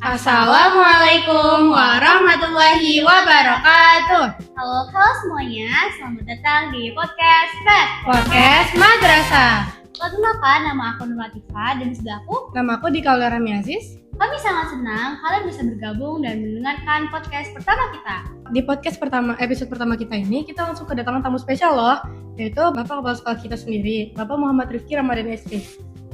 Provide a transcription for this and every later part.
Assalamualaikum warahmatullahi wabarakatuh. Halo semuanya, selamat datang di podcast Podcast Madrasah. Perkenalkan, nama aku Nur Latifah dan sudah aku. Nama aku Dika Aulia Aziz. Kami sangat senang kalian bisa bergabung dan mendengarkan podcast pertama kita. Di podcast episode pertama kita ini, kita langsung kedatangan tamu spesial loh, yaitu Bapak Kepala Sekolah kita sendiri, Bapak Muhammad Rifki Ramadan SP.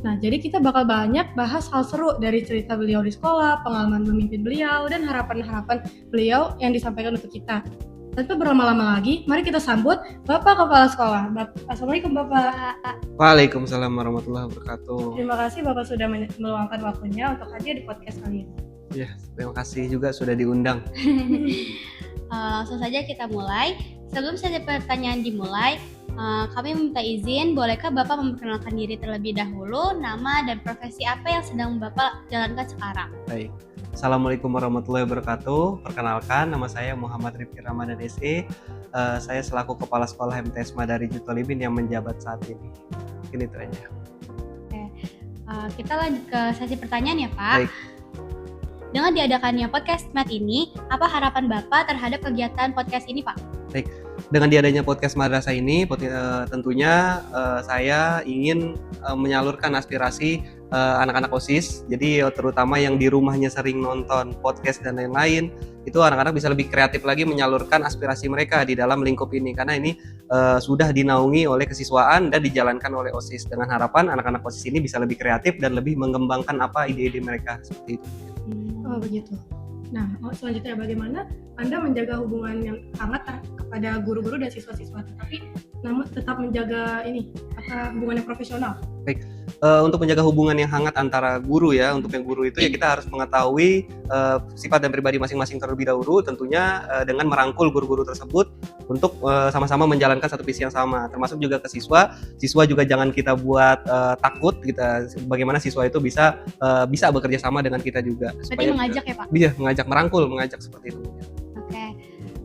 Nah, jadi kita bakal banyak bahas hal seru dari cerita beliau di sekolah, pengalaman memimpin beliau, dan harapan-harapan beliau yang disampaikan untuk kita. Tanpa berlama-lama lagi, mari kita sambut Bapak Kepala Sekolah. Assalamualaikum Bapak. Waalaikumsalam warahmatullahi wabarakatuh. Terima kasih Bapak sudah meluangkan waktunya untuk hadir di podcast kali ini. Ya, terima kasih juga sudah diundang. Langsung saja kita mulai. Sebelum saja pertanyaan dimulai, kami meminta izin, bolehkah Bapak memperkenalkan diri terlebih dahulu, nama dan profesi apa yang sedang Bapak jalankan sekarang? Baik. Assalamualaikum warahmatullahi wabarakatuh. Perkenalkan, nama saya Muhammad Rifki Ramadan SE. Saya selaku Kepala Sekolah MTS Madarij Talibin yang menjabat saat ini. Ini trennya. Oke. Kita lanjut ke sesi pertanyaan ya Pak. Baik. Dengan diadakannya podcast MAD ini, apa harapan Bapak terhadap kegiatan podcast ini Pak? Baik. Dengan diadanya podcast madrasah ini, tentunya saya ingin menyalurkan aspirasi anak-anak OSIS. Jadi terutama yang di rumahnya sering nonton podcast dan lain-lain, itu anak-anak bisa lebih kreatif lagi menyalurkan aspirasi mereka di dalam lingkup ini. Karena ini sudah dinaungi oleh kesiswaan dan dijalankan oleh OSIS. Dengan harapan anak-anak OSIS ini bisa lebih kreatif dan lebih mengembangkan apa ide-ide mereka seperti itu. Oh begitu. Nah, selanjutnya bagaimana Anda menjaga hubungan yang hangat kepada guru-guru dan siswa-siswa, namun tetap menjaga hubungan yang profesional? Baik, untuk menjaga hubungan yang hangat antara guru ya, untuk yang guru itu ya kita harus mengetahui sifat dan pribadi masing-masing terlebih dahulu, tentunya dengan merangkul guru-guru tersebut untuk sama-sama menjalankan satu visi yang sama, termasuk juga ke siswa. Siswa juga jangan kita buat takut, bagaimana siswa itu bisa bekerja sama dengan kita juga. Berarti mengajak ya Pak? Iya, mengajak seperti itu. Oke.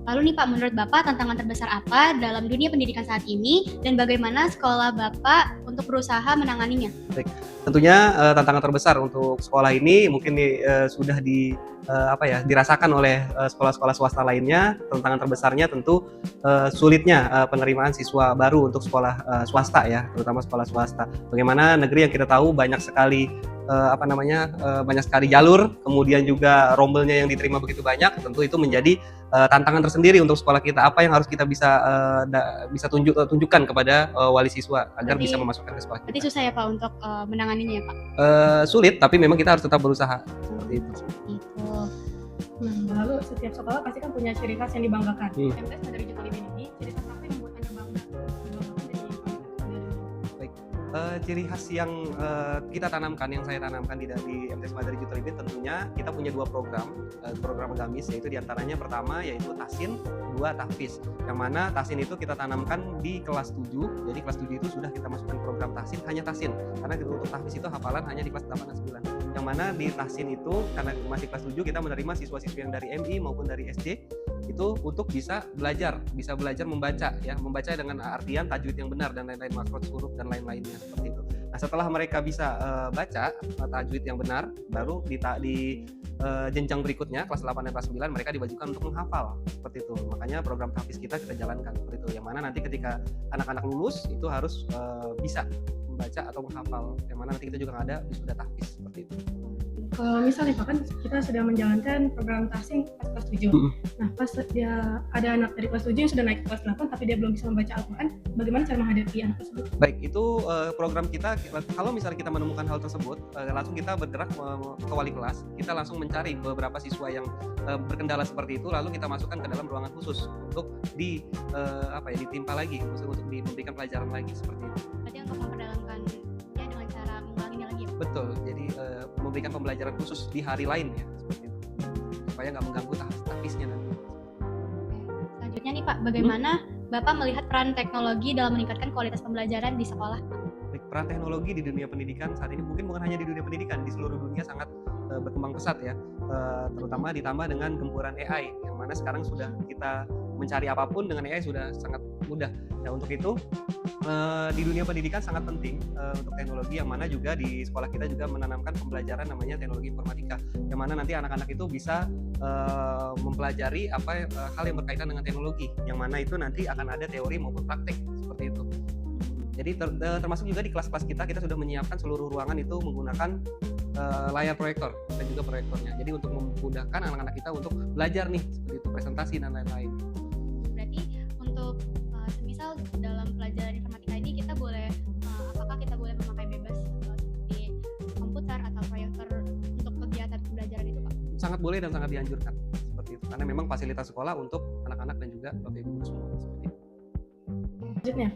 Lalu nih Pak, menurut Bapak tantangan terbesar apa dalam dunia pendidikan saat ini dan bagaimana sekolah Bapak untuk berusaha menanganinya? Baik, tentunya tantangan terbesar untuk sekolah ini mungkin sudah dirasakan oleh sekolah-sekolah swasta lainnya. Tantangan terbesarnya tentu sulitnya penerimaan siswa baru untuk sekolah swasta ya, terutama sekolah swasta. Bagaimana negeri yang kita tahu banyak sekali banyak sekali jalur, kemudian juga rombelnya yang diterima begitu banyak, tentu itu menjadi tantangan tersendiri untuk sekolah kita. Apa yang harus kita bisa tunjukkan kepada wali siswa agar bisa memasukkan ke sekolah kita. Berarti susah ya Pak untuk menanganinya ya Pak? Sulit, tapi memang kita harus tetap berusaha seperti itu. Gitu. Nah, lalu setiap sekolah pasti kan punya ciri khas yang dibanggakan. MTS Madarij Talibin ini, ciri khas apa yang membuat Anda bangga? Ciri khas yang yang saya tanamkan di MTS Madarij Talibin, tentunya kita punya dua program agamis, yaitu diantaranya pertama yaitu Tahsin, kedua Tahfiz. Yang mana Tahsin itu kita tanamkan di kelas 7, jadi kelas 7 itu sudah kita masukkan program Tahsin, hanya Tahsin, karena untuk Tahfiz itu hafalan hanya di kelas 8 dan 9. Yang mana di Tahsin itu, karena masih kelas 7, kita menerima siswa-siswi yang dari MI maupun dari SD, itu untuk bisa belajar membaca ya, membaca dengan artian tajwid yang benar dan lain-lain, makrot huruf dan lain-lainnya seperti itu. Nah, setelah mereka bisa baca tajwid yang benar, baru di jenjang berikutnya kelas 8 dan kelas 9 mereka diwajibkan untuk menghafal seperti itu. Makanya program tahfiz kita jalankan seperti itu. Yang mana nanti ketika anak-anak lulus itu harus bisa membaca atau menghafal. Yang mana nanti kita juga ada wisuda tahfiz seperti itu. Kalau misalnya Pak, kan kita sudah menjalankan program Tahsin pas kelas 7. Nah, pas dia ada anak dari kelas 7 yang sudah naik ke kelas 8 tapi dia belum bisa membaca Al-Quran, bagaimana cara menghadapi anak tersebut? Baik, itu program kita, kalau misalnya kita menemukan hal tersebut, langsung kita bergerak ke wali kelas, kita langsung mencari beberapa siswa yang berkendala seperti itu, lalu kita masukkan ke dalam ruangan khusus untuk ditimpa lagi, untuk diberikan pelajaran lagi seperti itu. Berarti untuk memperdalamkan ya dengan cara mengulanginya lagi ya? Betul, jadi memberikan pembelajaran khusus di hari lain ya, seperti itu, supaya nggak mengganggu tahfiznya nanti. Selanjutnya nih Pak, bagaimana Bapak melihat peran teknologi dalam meningkatkan kualitas pembelajaran di sekolah? Baik, peran teknologi di dunia pendidikan saat ini mungkin bukan hanya di dunia pendidikan, di seluruh dunia sangat berkembang pesat ya, terutama ditambah dengan gempuran AI, yang mana sekarang sudah kita mencari apapun dengan AI sudah sangat mudah. Nah untuk itu di dunia pendidikan sangat penting untuk teknologi, yang mana juga di sekolah kita juga menanamkan pembelajaran namanya teknologi informatika, yang mana nanti anak-anak itu bisa mempelajari hal yang berkaitan dengan teknologi, yang mana itu nanti akan ada teori maupun praktek seperti itu. Jadi termasuk juga di kelas-kelas kita sudah menyiapkan seluruh ruangan itu menggunakan layar proyektor dan juga proyektornya. Jadi untuk memudahkan anak-anak kita untuk belajar nih seperti itu, presentasi dan lain-lain. Berarti untuk semisal dalam pelajaran informatika ini kita boleh apakah kita boleh memakai bebas seperti komputer atau proyektor untuk kegiatan pembelajaran itu, Pak? Sangat boleh dan sangat dianjurkan seperti itu, karena memang fasilitas sekolah untuk anak-anak dan juga Bapak Ibu semua seperti itu. Selanjutnya,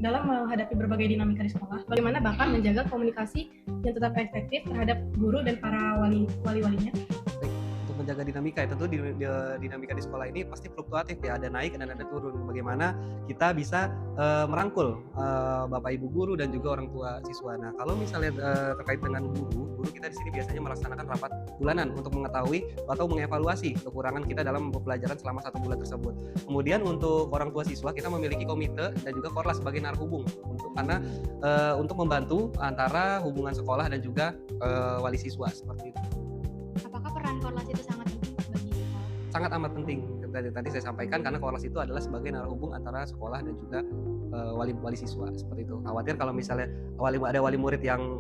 dalam menghadapi berbagai dinamika di sekolah, bagaimana Bapak menjaga komunikasi yang tetap efektif terhadap guru dan para wali-walinya? Untuk menjaga dinamika ya, tentu dinamika di sekolah ini pasti fluktuatif ya, ada naik dan ada turun. Bagaimana kita bisa merangkul Bapak Ibu guru dan juga orang tua siswa. Nah, kalau misalnya terkait dengan guru kita di sini biasanya melaksanakan rapat bulanan untuk mengetahui atau mengevaluasi kekurangan kita dalam pembelajaran selama 1 bulan tersebut. Kemudian untuk orang tua siswa kita memiliki komite dan juga korlas sebagai narhubung untuk membantu antara hubungan sekolah dan juga wali siswa seperti itu. Apakah peran korlas itu sangat penting bagi sekolah? Sangat amat penting. Tadi saya sampaikan, karena korlas itu adalah sebagai narhubung antara sekolah dan juga wali siswa seperti itu. Khawatir kalau misalnya ada wali murid yang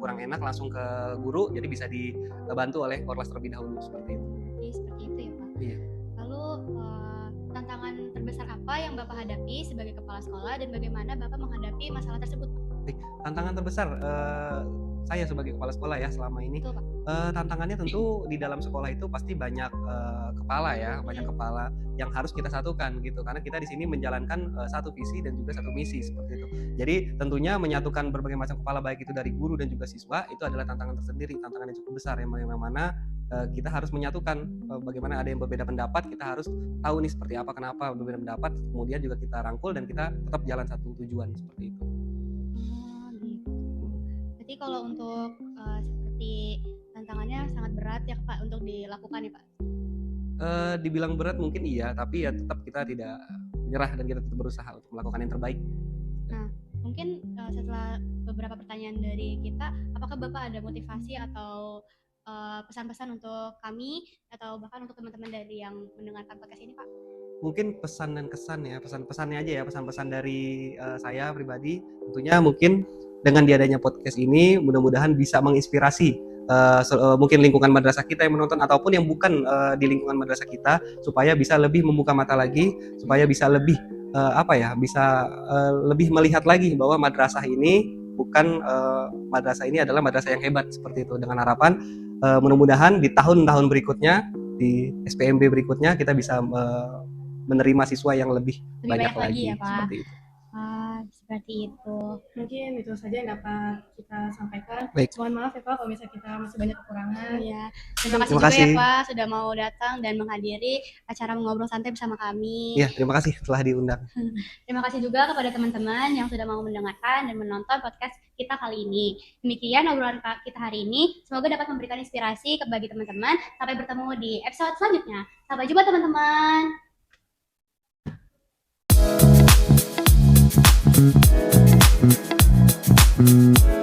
kurang enak langsung ke guru, jadi bisa dibantu oleh korlas terlebih dahulu seperti itu. Jadi seperti itu ya, Pak. Iya. Lalu tantangan terbesar apa yang Bapak hadapi sebagai kepala sekolah dan bagaimana Bapak menghadapi masalah tersebut, Pak? Tantangan terbesar saya sebagai kepala sekolah ya selama ini, Betul, Pak. tantangannya tentu di dalam sekolah itu pasti banyak kepala ya, banyak kepala yang harus kita satukan gitu, karena kita di sini menjalankan satu visi dan juga satu misi seperti itu. Jadi tentunya menyatukan berbagai macam kepala baik itu dari guru dan juga siswa itu adalah tantangan tersendiri, tantangan yang cukup besar yang mana kita harus menyatukan bagaimana ada yang berbeda pendapat, kita harus tahu nih seperti apa, kenapa berbeda pendapat, kemudian juga kita rangkul dan kita tetap jalan satu tujuan seperti itu. Berarti kalau untuk seperti tantangannya sangat berat ya Pak untuk dilakukan ya Pak? Dibilang berat mungkin iya, tapi ya tetap kita tidak menyerah dan kita tetap berusaha untuk melakukan yang terbaik. Nah, mungkin setelah beberapa pertanyaan dari kita, apakah Bapak ada motivasi atau pesan-pesan untuk kami atau bahkan untuk teman-teman dari yang mendengarkan podcast ini Pak? Mungkin pesan dan kesan ya, pesan-pesannya aja ya, pesan-pesan dari saya pribadi. Tentunya mungkin dengan diadanya podcast ini mudah-mudahan bisa menginspirasi mungkin lingkungan madrasah kita yang menonton ataupun yang bukan di lingkungan madrasah kita, supaya bisa lebih membuka mata lagi, supaya bisa lebih lebih melihat lagi bahwa madrasah ini madrasah ini adalah madrasah yang hebat seperti itu, dengan harapan mudah-mudahan di tahun-tahun berikutnya, di SPMB berikutnya kita bisa menerima siswa yang lebih banyak lagi ya, Pak. Seperti itu. Seperti itu. Mungkin itu saja yang dapat kita sampaikan. Baik. Mohon maaf ya Pak kalau misalnya kita masih banyak kekurangan. Ya. Terima kasih Terima juga kasih. ya Pak sudah mau datang dan menghadiri acara Ngobrol Santai bersama kami. Ya, terima kasih telah diundang. Terima kasih juga kepada teman-teman yang sudah mau mendengarkan dan menonton podcast kita kali ini. Demikian obrolan kita hari ini. Semoga dapat memberikan inspirasi bagi teman-teman. Sampai bertemu di episode selanjutnya. Sampai jumpa teman-teman. Thank you.